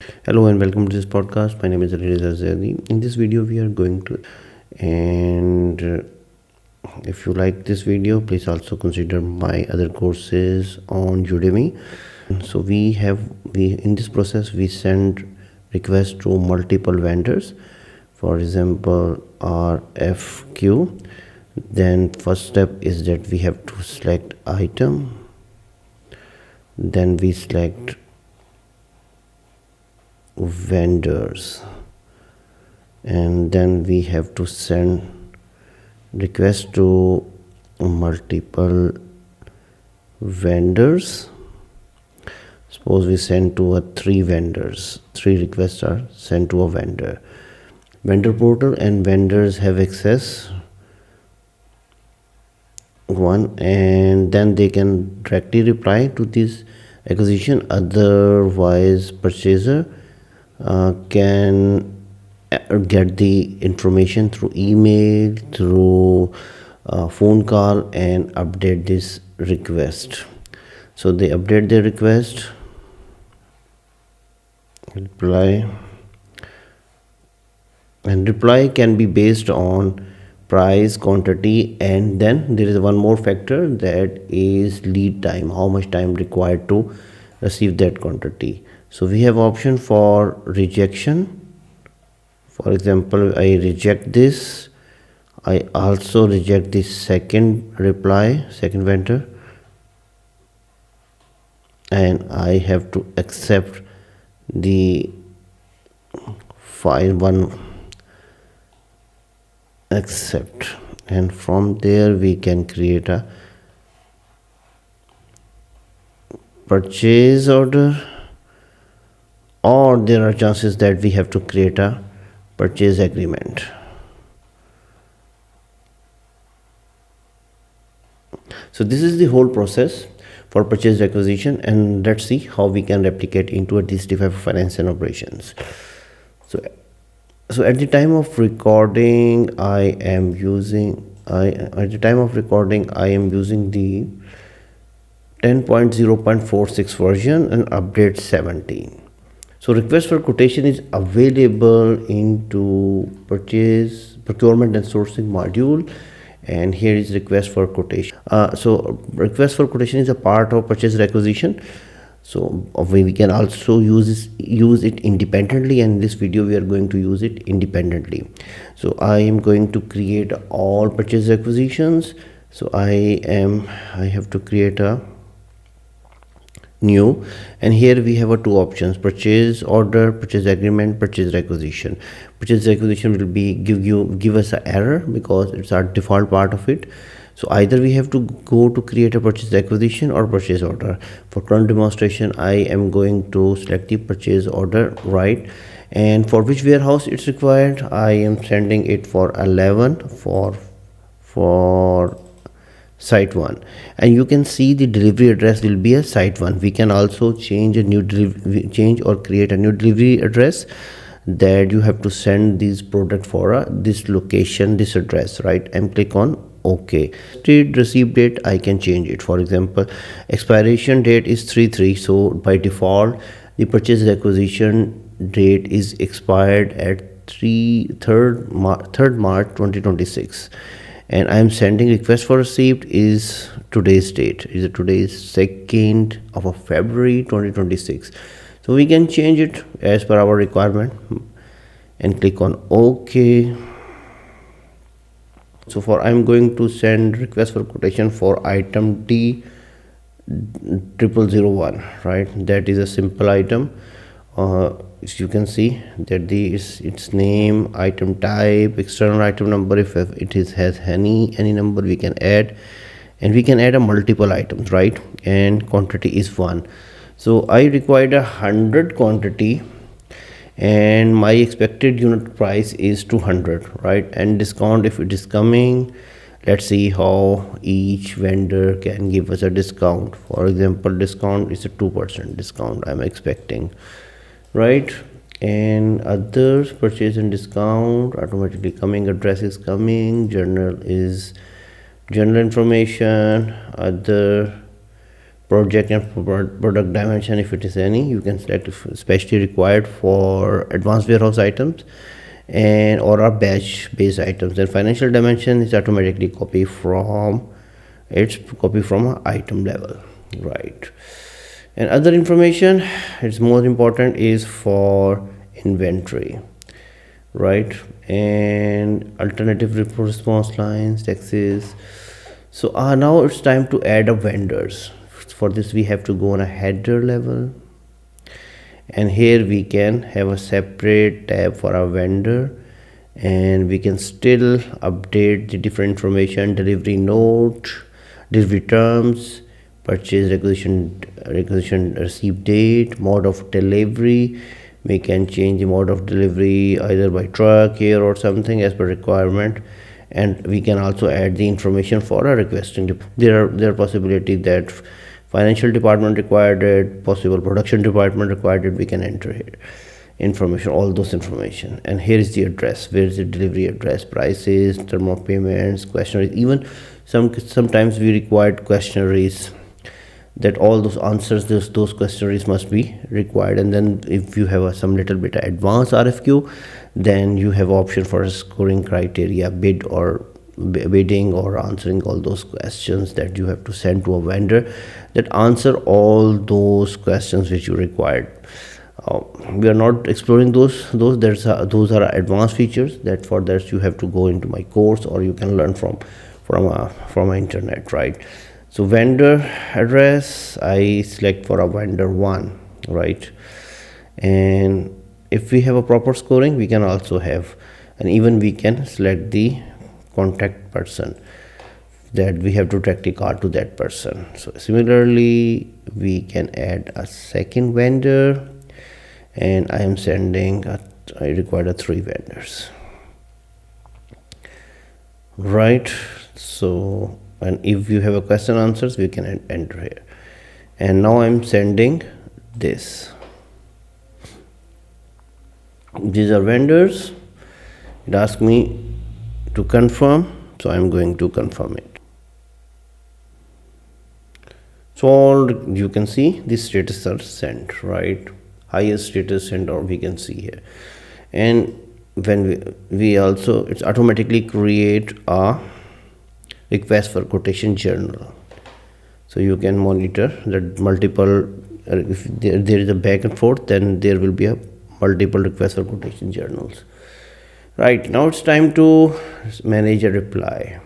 Hello and welcome to this podcast. My name is Reza Zadi. In this video, we are going to, and if you like this video, please also consider my other courses on Udemy. So we in this process we send requests to multiple vendors. For example, RFQ. Then first step is that we have to select item. Then we select vendors, and then we have to send request to multiple vendors. Suppose we send to three vendors, three requests are sent to a vendor portal, and vendors have access one, and then they can directly reply to this acquisition. Otherwise purchaser can get the information through email, through phone call, and update this request. So they update their request, reply, and reply can be based on price, quantity, and then there is one more factor, that is lead time, how much time required to receive that quantity. So we have option for rejection. For example, I reject this. I also reject this second vendor, and I have to accept the file one, accept, and from there we can create a purchase order, or there are chances that we have to create a purchase agreement. So this is the whole process for purchase requisition, and let's see how we can replicate into a D365 Finance and Operations. So at the time of recording I am using the 10.0.46 version and update 17. So request for quotation is available into procurement and sourcing module, and here is request for quotation. So request for quotation is a part of purchase requisition. So we can also use it independently, and in this video we are going to use it independently. So I am going to create all purchase requisitions. So I have to create a new, and here we have two options: purchase order, purchase agreement, purchase requisition. Purchase requisition will be give us an error because it's our default part of it. So either we have to go to create a purchase requisition or purchase order. For current demonstration I am going to select the purchase order, right? And for which warehouse it's required, I am sending it for 11 for site 1, and you can see the delivery address will be a site 1. We can also change or create a new delivery address, that you have to send this product for this location, this address, right? And click on OK. Receipt date I can change it. For example, expiration date is 3/3, so by default the purchase requisition date is expired at 3rd March 2026, and I am sending request for receipt is today's date, is today's 2nd of February 2026. So we can change it as per our requirement and click on OK. So for I'm going to send request for quotation for item D0001, right? That is a simple item. As you can see that its name, item type, external item number. If it has any number we can add, and we can add a multiple items, right? And quantity is 1. So I required 100 quantity, and my expected unit price is 200, right? And discount, if it is coming, let's see how each vendor can give us a discount. For example, discount is a 2% discount I'm expecting, right? And others, purchase and discount automatically coming, address is coming, journal is general information, other project and product dimension, if it is any, you can select if especially required for advanced warehouse items and or our batch based items. Then financial dimension is automatically copy from item level, right? And other information, it's more important, is for inventory, right? And alternative response lines, taxes. So now it's time to add a vendors. For this we have to go on a header level, and here we can have a separate tab for our vendor, and we can still update the different information: delivery note, delivery terms, purchase requisition receipt date, mode of delivery. We can change the mode of delivery either by truck, air, or something as per requirement. And we can also add the information for a requesting. There are possibilities that financial department required it, possible production department required it. We can enter here information, all those information. And here is the address, where is the delivery address, prices, term of payments, questionnaires. Even sometimes we required questionnaires, that all those answers, those questionnaires must be required. And then if you have some little bit advanced RFQ, then you have option for a scoring criteria, bidding or answering all those questions that you have to send to a vendor that answer all those questions which you required. We are not exploring those. Those are advanced features that for that you have to go into my course, or you can learn from internet, right? So vendor address, I select for a vendor 1, right? And if we have a proper scoring, we can also have, and even we can select the contact person, that we have to direct the call to that person. So similarly, we can add a second vendor, and I am sending I require 3 vendors, right? So, and if you have a question answers, we can enter here. And now I'm sending this. These are vendors. It asks me to confirm, so I'm going to confirm it. So all you can see the status are sent, right? Highest status sent, or we can see here. And when we also, it's automatically create a request for quotation journal, so you can monitor that multiple, if there is a back and forth, then there will be a multiple requests for quotation journals. Right, now it's time to manage a reply.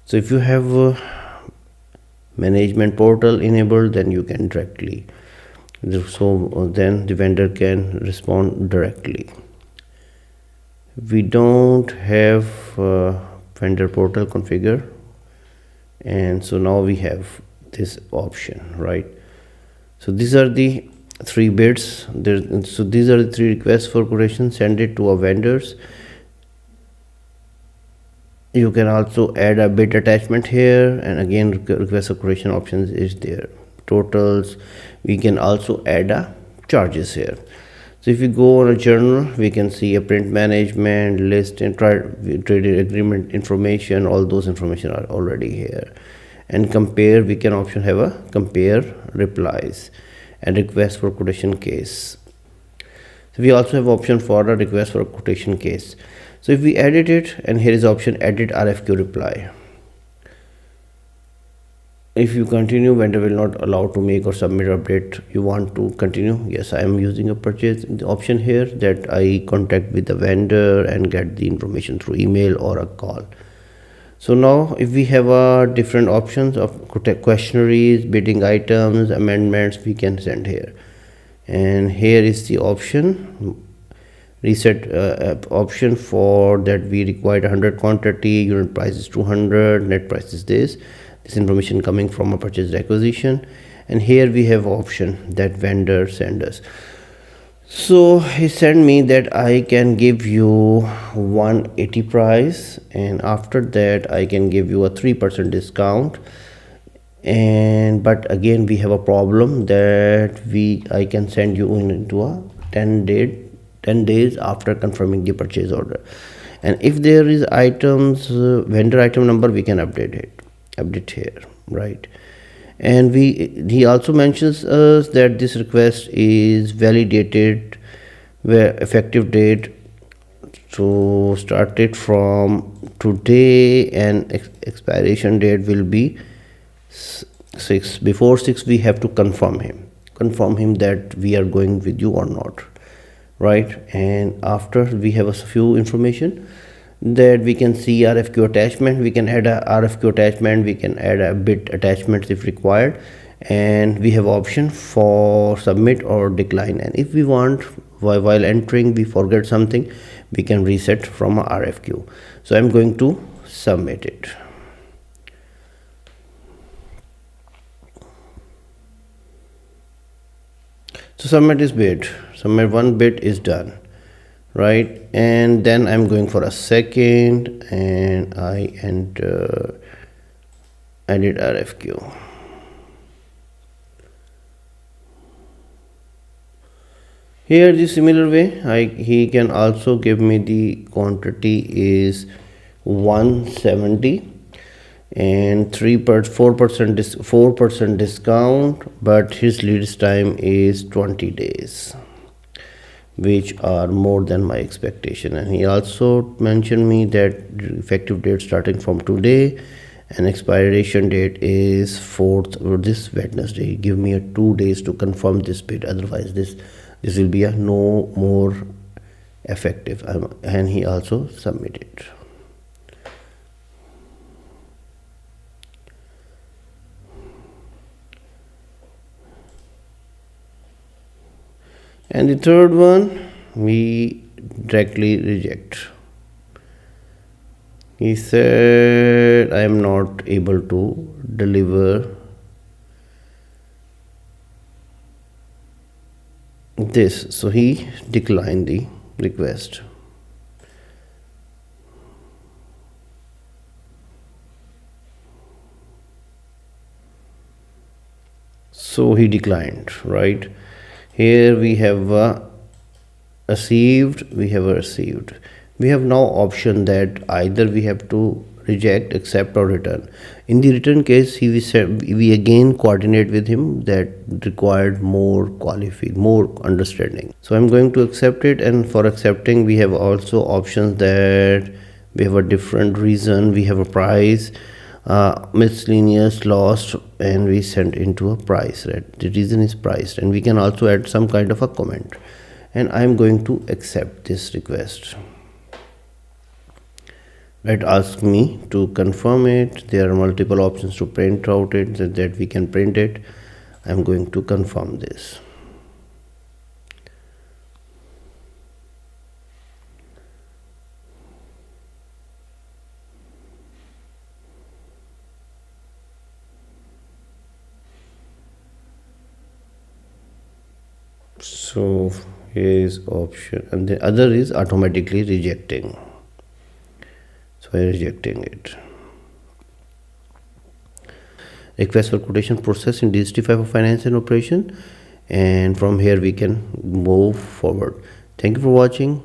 So if you have a management portal enabled, then you can directly, so then the vendor can respond directly. We don't have vendor portal configure, and so now we have this option, right? So these are the 3 bids there. So these are the 3 requests for quotation. Send it to our vendors. You can also add a bid attachment here, and again request for quotation options is there. Totals, we can also add a charges here. So if you go on a journal, we can see a print management list and trade agreement information. All those information are already here. And compare, we can option have a compare replies and request for quotation case. So we also have option for a request for a quotation case. So if we edit it, and here is option edit RFQ reply. If you continue, vendor will not allow to make or submit update. You want to continue? Yes, I am using a purchase option here, that I contact with the vendor and get the information through email or a call. So now if we have different options of questionnaires, bidding items, amendments, we can send here. And here is the option reset option for that. We required 100 quantity, unit price is 200, net price is this information coming from a purchase requisition. And here we have option that vendor send us. So he sent me that I can give you 180 price, and after that I can give you a 3% discount. And but again we have a problem that I can send you into a 10 days after confirming the purchase order. And if there is items vendor item number, we can update here. right? And he also mentions us that this request is validated where effective date, so start it from today, and expiration date will be 6. Before 6 we have to confirm him that we are going with you or not, right? And after we have a few information that we can see RFQ attachment, we can add a RFQ attachment, we can add a bid attachments if required, and we have option for submit or decline. And if we want, while entering we forget something, we can reset from a RFQ. So I'm going to submit it. So submit is bid, submit one bid is done, right? And then I'm going for a second, and I enter edit RFQ. Here the similar way, he can also give me the quantity is 170 and 4% discount, but his lead time is 20 days, which are more than my expectation. And he also mentioned me that effective date starting from today and expiration date is 4th or this Wednesday. Give me a 2 days to confirm this bid, otherwise this will be a no more effective. And he also submitted. And the third one we directly reject. He said I am not able to deliver this, so he declined the request. So he declined, right? Here we have received, we have now option that either we have to reject, accept, or return. In the return case, we again coordinate with him that required more understanding. So I'm going to accept it, and for accepting we have also options that we have a different reason, we have a price, miscellaneous lost, and we send into a price, right? The reason is priced, and we can also add some kind of a comment. And I'm going to accept this request. It asks me to confirm it. There are multiple options to print out it, that we can print it. I'm going to confirm this. So here is option, and the other is automatically rejecting. So I'm rejecting it. Request for quotation process in D365 Finance and Operations, and from here we can move forward. Thank you for watching.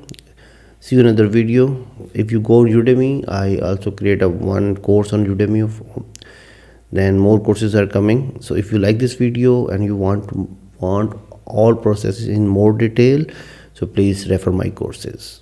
See you in another video. If you go Udemy, I also create a one course on Udemy. Then more courses are coming. So if you like this video and you want all processes in more detail, so please refer my courses.